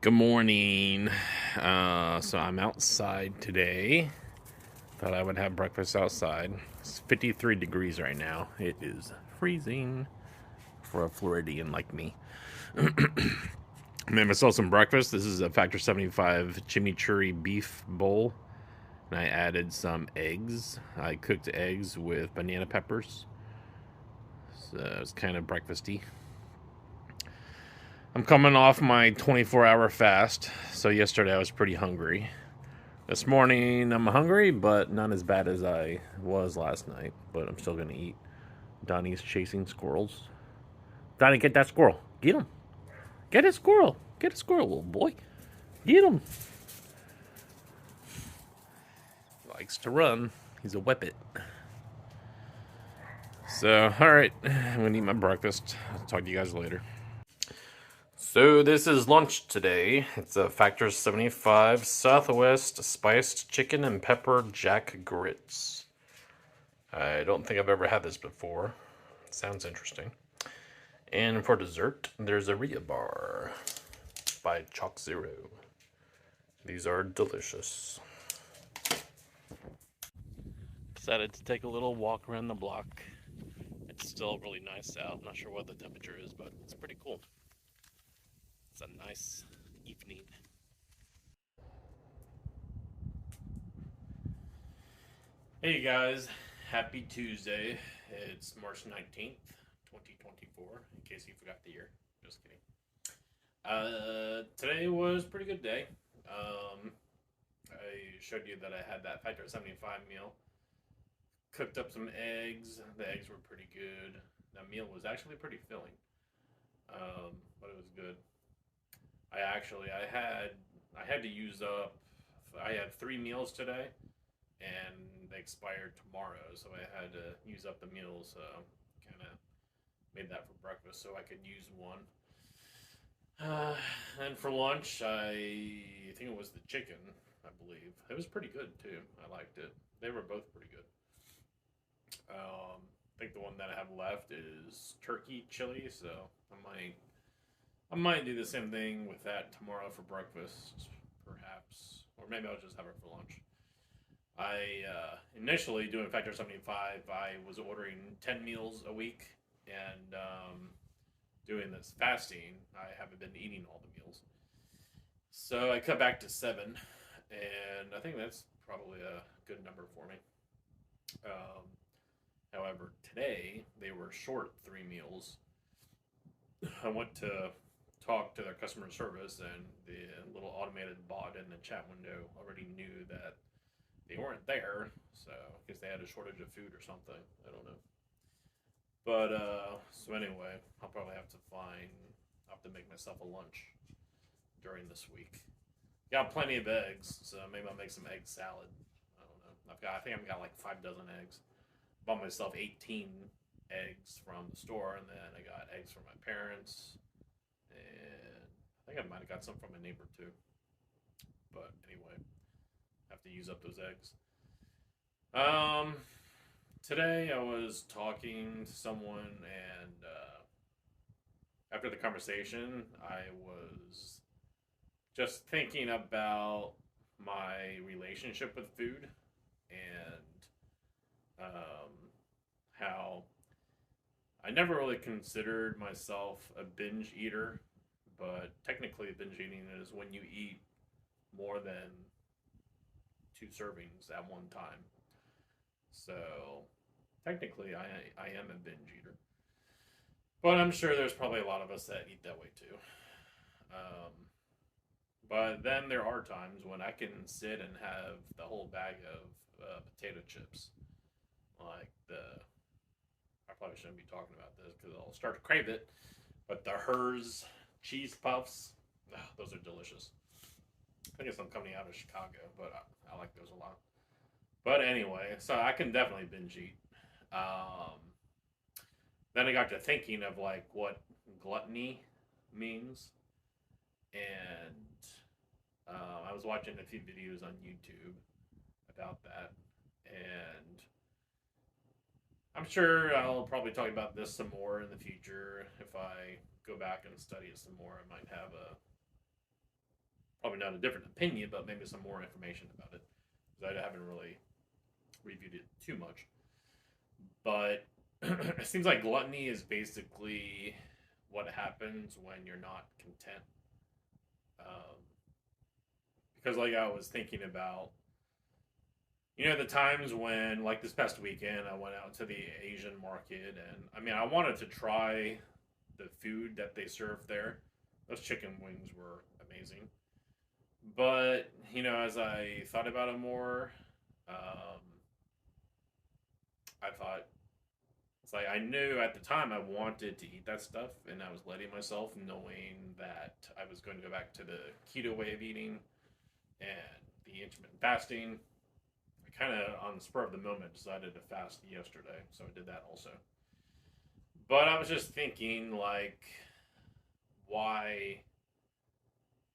Good morning. So I'm outside today. Thought I would have breakfast outside. It's 53 degrees right now. It is freezing for a Floridian like me. Made myself some breakfast. This is a Factor 75 chimichurri beef bowl. And I added some eggs. I cooked eggs with banana peppers. So it's kind of breakfasty. I'm coming off my 24-hour fast. So yesterday I was pretty hungry. This morning I'm hungry, but not as bad as I was last night. But I'm still gonna eat. Donnie's chasing squirrels. Donnie, get that squirrel. Get him. Get a squirrel. Get a squirrel, little boy. Get him. Likes to run. He's a whippet. So, alright. I'm gonna eat my breakfast. I'll talk to you guys later. So this is lunch today. It's a Factor 75 Southwest spiced chicken and pepper jack grits. I don't think I've ever had this before. Sounds interesting. And for dessert, there's a Rhea bar by Chalk Zero. These are delicious. Decided to take a little walk around the block. It's still really nice out. I'm not sure what the temperature is, but it's pretty cool. It's a nice evening. Hey guys, happy Tuesday. It's March 19th, 2024, in case you forgot the year. Just kidding. Today was a pretty good day. I showed you that I had that Factor 75 meal. Cooked up some eggs. The eggs were pretty good. That meal was actually pretty filling. But it was good. I had to use up. I had 3 meals today, and they expired tomorrow, so I had to use up the meals. Kind of made that for breakfast, so I could use one. And for lunch, I think it was the chicken. I believe it was pretty good too. I liked it. They were both pretty good. I think the one that I have left is turkey chili, so I might do the same thing with that tomorrow for breakfast, perhaps, or maybe I'll just have it for lunch. I initially doing Factor 75. I was ordering 10 meals a week, and doing this fasting, I haven't been eating all the meals, so I cut back to 7, and I think that's probably a good number for me. Um, However, today they were short 3 meals. I went to talk to their customer service, and the little automated bot in the chat window already knew that they weren't there, so I guess they had a shortage of food or something. I don't know. But so anyway, I'll have to make myself a lunch during this week. Got plenty of eggs, so maybe I'll make some egg salad. I don't know. I think I've got like 5 dozen eggs. Bought myself 18 eggs from the store, and then I got eggs from my parents, and I think I might have got some from my neighbor too. But anyway, have to use up those eggs. Um, Today I was talking to someone, and after the conversation, I was just thinking about my relationship with food, and how I never really considered myself a binge eater, but technically binge eating is when you eat more than 2 servings at one time. So technically I am a binge eater. But I'm sure there's probably a lot of us that eat that way too. Um, but then there are times when I can sit and have the whole bag of potato chips. Like I probably shouldn't be talking about this because I'll start to crave it. But the Hers cheese puffs, those are delicious. I think it's some company out of Chicago, but I like those a lot. But anyway, so I can definitely binge eat. Um, then I got to thinking of like what gluttony means, and I was watching a few videos on YouTube about that, and I'm sure I'll probably talk about this some more in the future. If I go back and study it some more, I might have probably not a different opinion, but maybe some more information about it, because I haven't really reviewed it too much. But it seems like gluttony is basically what happens when you're not content. Um, because, like, I was thinking about, the times when, like, this past weekend, I went out to the Asian market, and I mean, I wanted to try the food that they served there. Those chicken wings were amazing. But, as I thought about it more, um, I thought, it's like I knew at the time I wanted to eat that stuff, and I was letting myself, knowing that I was going to go back to the keto way of eating and the intermittent fasting. I kind of, on the spur of the moment, decided to fast yesterday, so I did that also. But I was just thinking, like, why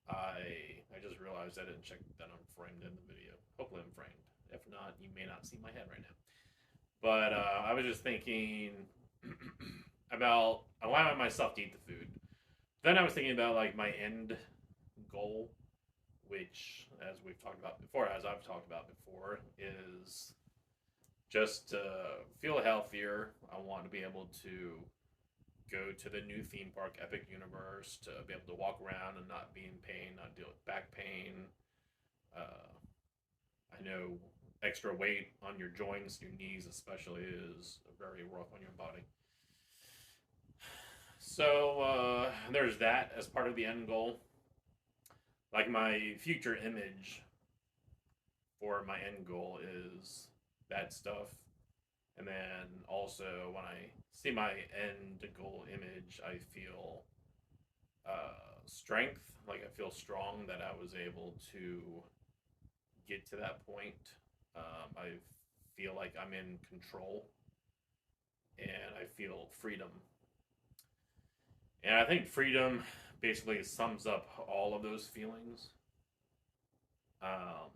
I just realized I didn't check that I'm framed in the video. Hopefully I'm framed. If not, you may not see my head right now. But I was just thinking about allowing myself to eat the food. Then I was thinking about, like, my end goal, which, as we've talked about before, as I've talked about before, is just to feel healthier. I want to be able to go to the new theme park, Epic Universe, to be able to walk around and not be in pain, not deal with back pain. I know extra weight on your joints, your knees especially, is very rough on your body. So there's that as part of the end goal. Like, my future image for my end goal is that stuff. And then also, when I see my end goal image, I feel strength. Like, I feel strong that I was able to get to that point. I feel like I'm in control, and I feel freedom. And I think freedom basically sums up all of those feelings. Um,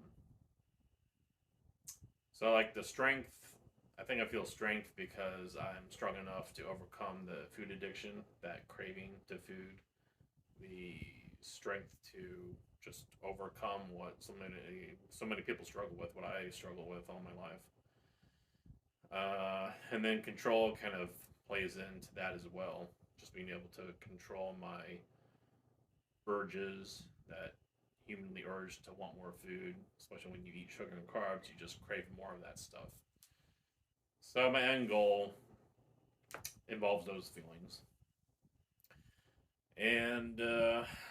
so, like, the strength, I think I feel strength because I'm strong enough to overcome the food addiction, that craving to food, the strength to just overcome what so many people struggle with, what I struggle with all my life. And then control kind of plays into that as well. Just being able to control my urges, that humanly urge to want more food, especially when you eat sugar and carbs, you just crave more of that stuff. So my end goal involves those feelings. And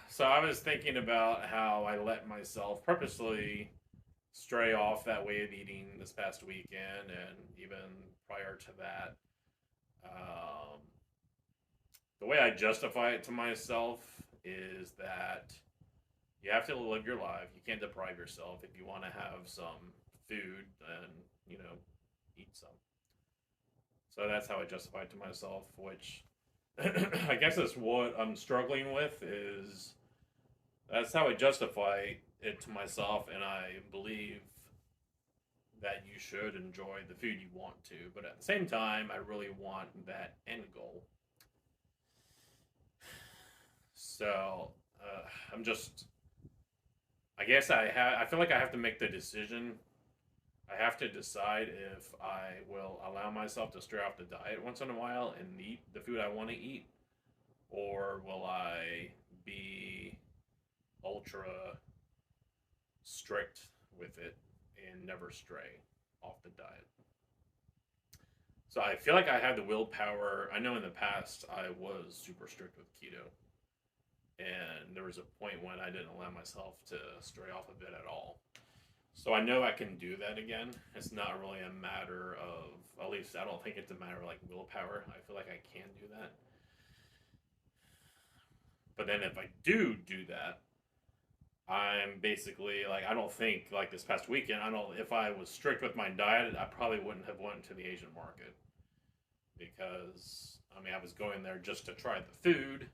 so I was thinking about how I let myself purposely stray off that way of eating this past weekend, and even prior to that. The way I justify it to myself is that you have to live your life. You can't deprive yourself. If you want to have some food, then, eat some. So that's how I justify it to myself, which I guess is what I'm struggling with, is that's how I justify it to myself, and I believe that you should enjoy the food you want to, but at the same time, I really want that end goal. So I'm just, I guess I feel like I have to make the decision. I have to decide if I will allow myself to stray off the diet once in a while and eat the food I want to eat, or will I be ultra strict with it and never stray off the diet. So I feel like I have the willpower. I know in the past I was super strict with keto, and there was a point when I didn't allow myself to stray off of it at all. So I know I can do that again. It's not really a matter of, at least I don't think it's a matter of, like, willpower. I feel like I can do that. But then if I do that, I'm basically, like, I don't think, like, this past weekend, if I was strict with my diet, I probably wouldn't have went to the Asian market, because I mean, I was going there just to try the food,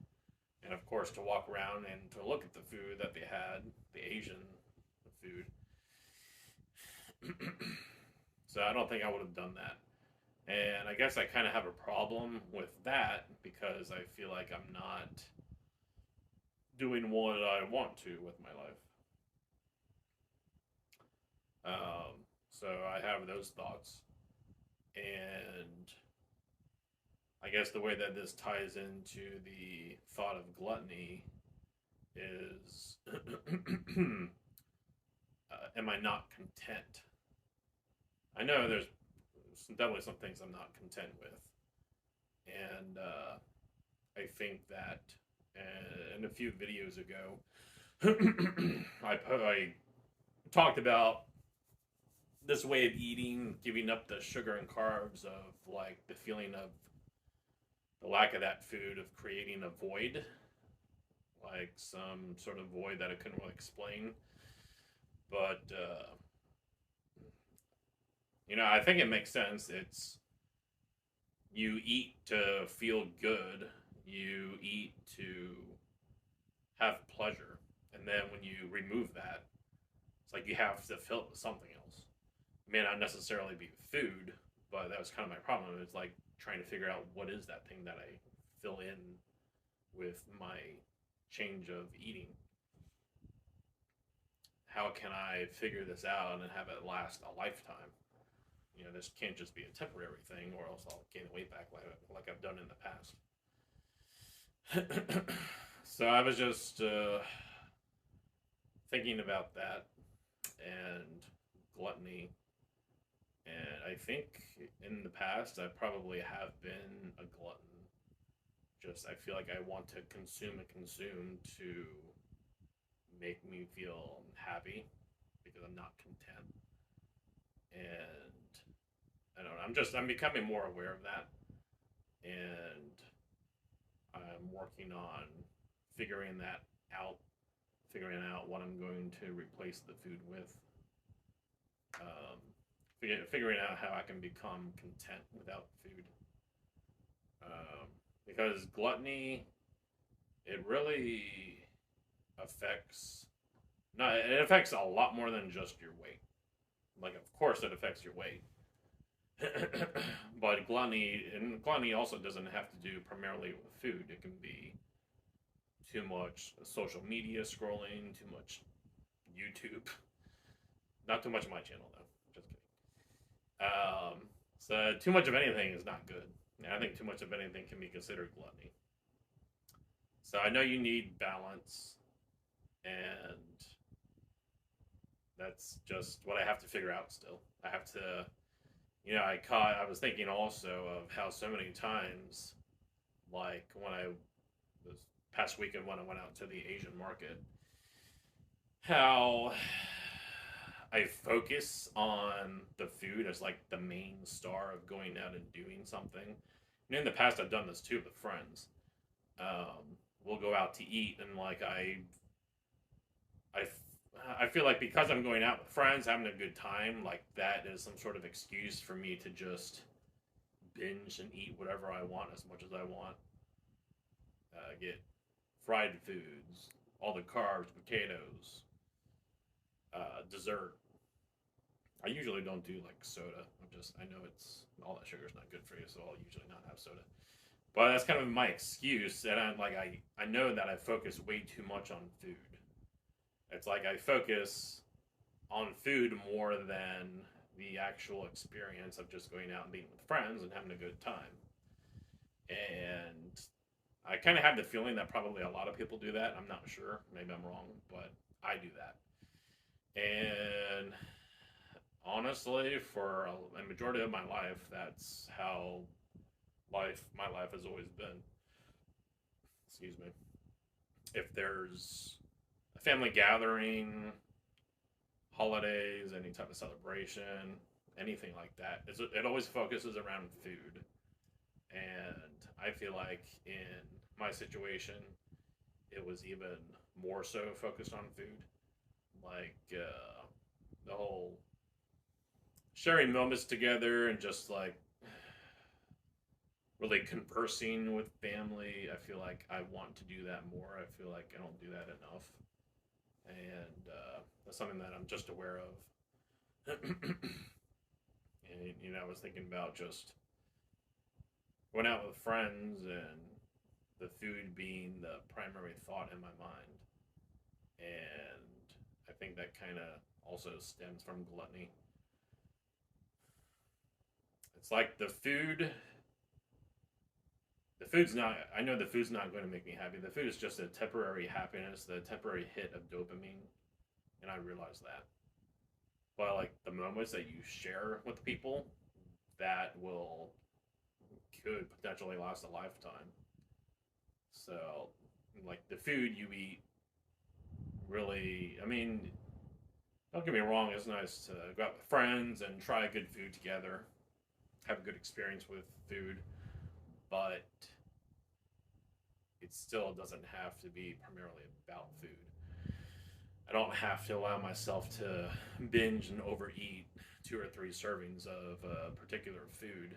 and of course to walk around and to look at the food that they had, the Asian food. So I don't think I would have done that. And I guess I kind of have a problem with that, because I feel like I'm not doing what I want to with my life. So I have those thoughts, and I guess the way that this ties into the thought of gluttony is, am I not content? I know there's definitely some things I'm not content with, and I think that in a few videos ago, I talked about this way of eating, giving up the sugar and carbs, of like the feeling of the lack of that food, of creating a void, like some sort of void that I couldn't really explain. But I think it makes sense. It's you eat to feel good. You eat to have pleasure, and then when you remove that, it's like you have to fill it with something else. It may not necessarily be food, but that was kind of my problem. It's like trying to figure out what is that thing that I fill in with my change of eating. How can I figure this out and have it last a lifetime? This can't just be a temporary thing, or else I'll gain the weight back like I've done in the past. So I was just thinking about that and gluttony. And I think in the past, I probably have been a glutton. Just, I feel like I want to consume and consume to make me feel happy because I'm not content. And I don't know, I'm becoming more aware of that. And I'm working on figuring that out, figuring out what I'm going to replace the food with. Figuring out how I can become content without food. Because gluttony, it really affects, no, it affects a lot more than just your weight. Like, of course, it affects your weight. But gluttony also doesn't have to do primarily with food. It can be too much social media scrolling, too much YouTube. Not too much of my channel, though. Just kidding. So too much of anything is not good. I think too much of anything can be considered gluttony. So I know you need balance, and that's just what I have to figure out still. I have to, I was thinking also of how so many times, like when this past weekend when I went out to the Asian market, how I focus on the food as like the main star of going out and doing something. And in the past, I've done this too with friends. We'll go out to eat, and like I feel like because I'm going out with friends, having a good time, like that is some sort of excuse for me to just binge and eat whatever I want as much as I want. Get fried foods, all the carbs, potatoes, dessert. I usually don't do like soda. I know it's all that sugar is not good for you, so I'll usually not have soda. But that's kind of my excuse, and I know that I focus way too much on food. It's like I focus on food more than the actual experience of just going out and being with friends and having a good time. And I kind of have the feeling that probably a lot of people do that. I'm not sure. Maybe I'm wrong, but I do that. And honestly, for a majority of my life, that's how my life has always been. Excuse me. If there's a family gathering, holidays, any type of celebration, anything like that, it always focuses around food. And I feel like in my situation, it was even more so focused on food. Like the whole sharing moments together and just like really conversing with family. I feel like I want to do that more. I feel like I don't do that enough. And that's something that I'm just aware of. And, I was thinking about just going out with friends and the food being the primary thought in my mind. And I think that kind of also stems from gluttony. It's like the food's not, I know the food's not going to make me happy. The food is just a temporary happiness, the temporary hit of dopamine, and I realize that. But like the moments that you share with people, that will could potentially last a lifetime. So, like the food you eat, really, I mean, don't get me wrong, it's nice to go out with friends and try good food together, have a good experience with food, but it still doesn't have to be primarily about food. I don't have to allow myself to binge and overeat 2 or 3 servings of a particular food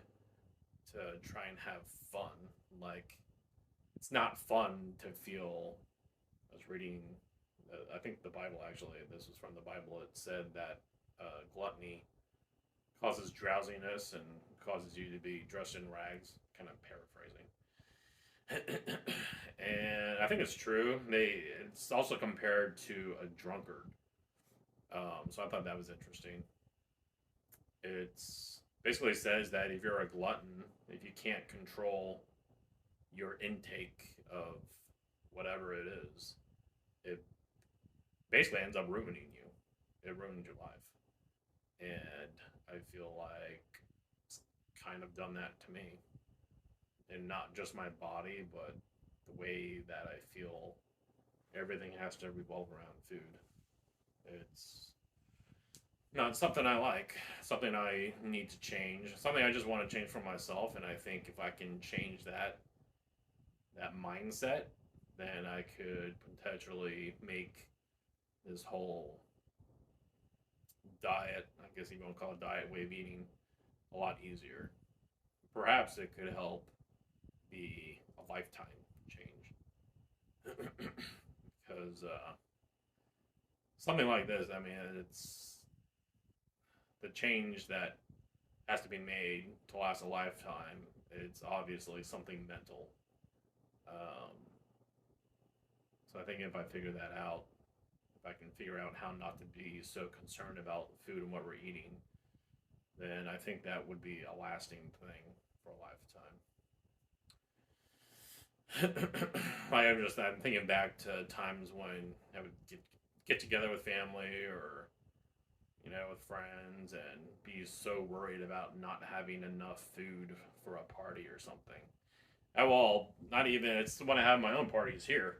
to try and have fun. Like, it's not fun to feel. I was reading, I think the Bible actually, this was from the Bible, it said that gluttony causes drowsiness and causes you to be dressed in rags, kind of paraphrasing. And I think it's true. It's also compared to a drunkard. So I thought that was interesting. It's basically says that if you're a glutton, if you can't control your intake of whatever it is, it basically ends up ruining you. It ruins your life. And I feel like it's kind of done that to me. And not just my body, but the way that I feel. Everything has to revolve around food. It's not something I like, something I need to change, something I just want to change for myself. And I think if I can change that mindset, then I could potentially make this whole diet, I guess you won't call it diet, way of eating, a lot easier. Perhaps it could help be a lifetime change. Because something like this, I mean, it's the change that has to be made to last a lifetime. It's obviously something mental. Um, so I think if I figure that out, if I can figure out how not to be so concerned about food and what we're eating, then I think that would be a lasting thing for a lifetime. I'm thinking back to times when I would get together with family or with friends and be so worried about not having enough food for a party or something. Well, not even. It's when I have my own parties here.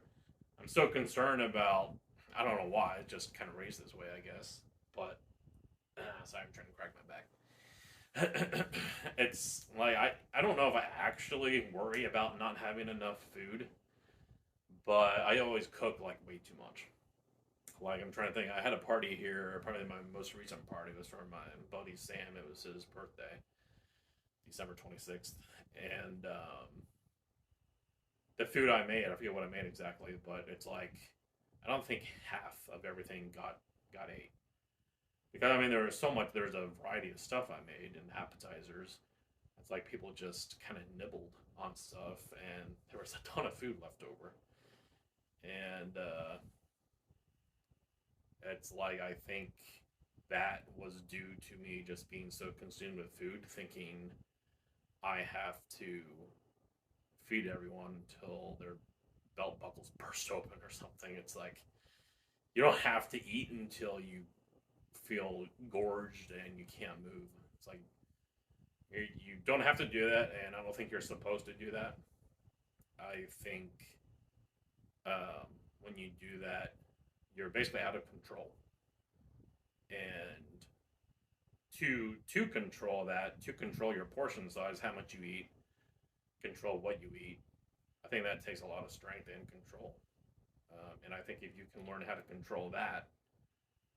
I'm so concerned about. I don't know why. It just kind of raised this way, I guess. But sorry, I'm trying to crack my back. It's like I don't know if I actually worry about not having enough food, but I always cook like way too much. Like I'm trying to think. I had a party here. Probably my most recent party was for my buddy Sam. It was his birthday, December 26th, and the food I made. I forget what I made exactly, but it's like I don't think half of everything got ate. Because I mean, there was so much. There's a variety of stuff I made and appetizers. It's like people just kind of nibbled on stuff, and there was a ton of food left over. And it's like I think that was due to me just being so consumed with food, thinking I have to feed everyone until their belt buckles burst open or something. It's like you don't have to eat until you feel gorged and you can't move. It's like you don't have to do that, and I don't think you're supposed to do that. I think when you do that, you're basically out of control. And to control that, to control your portion size, how much you eat, control what you eat, I think that takes a lot of strength and control. And I think if you can learn how to control that,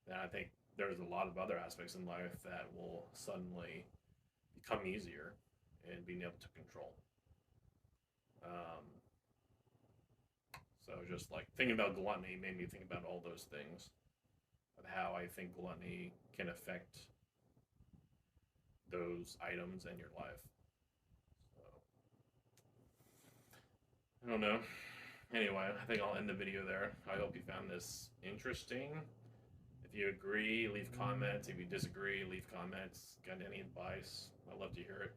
then I think there's a lot of other aspects in life that will suddenly become easier and being able to control. Um, so just like thinking about gluttony made me think about all those things, of how I think gluttony can affect those items in your life. So I don't know. Anyway, I think I'll end the video there. I hope you found this interesting. If you agree, leave comments. If you disagree, leave comments. Got any advice? I'd love to hear it.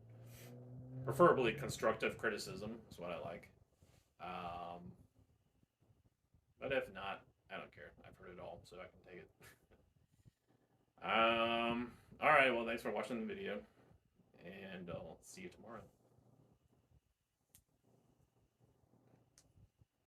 Preferably constructive criticism is what I like. But if not, I don't care. I've heard it all, so I can take it. All right. Well, thanks for watching the video, and I'll see you tomorrow.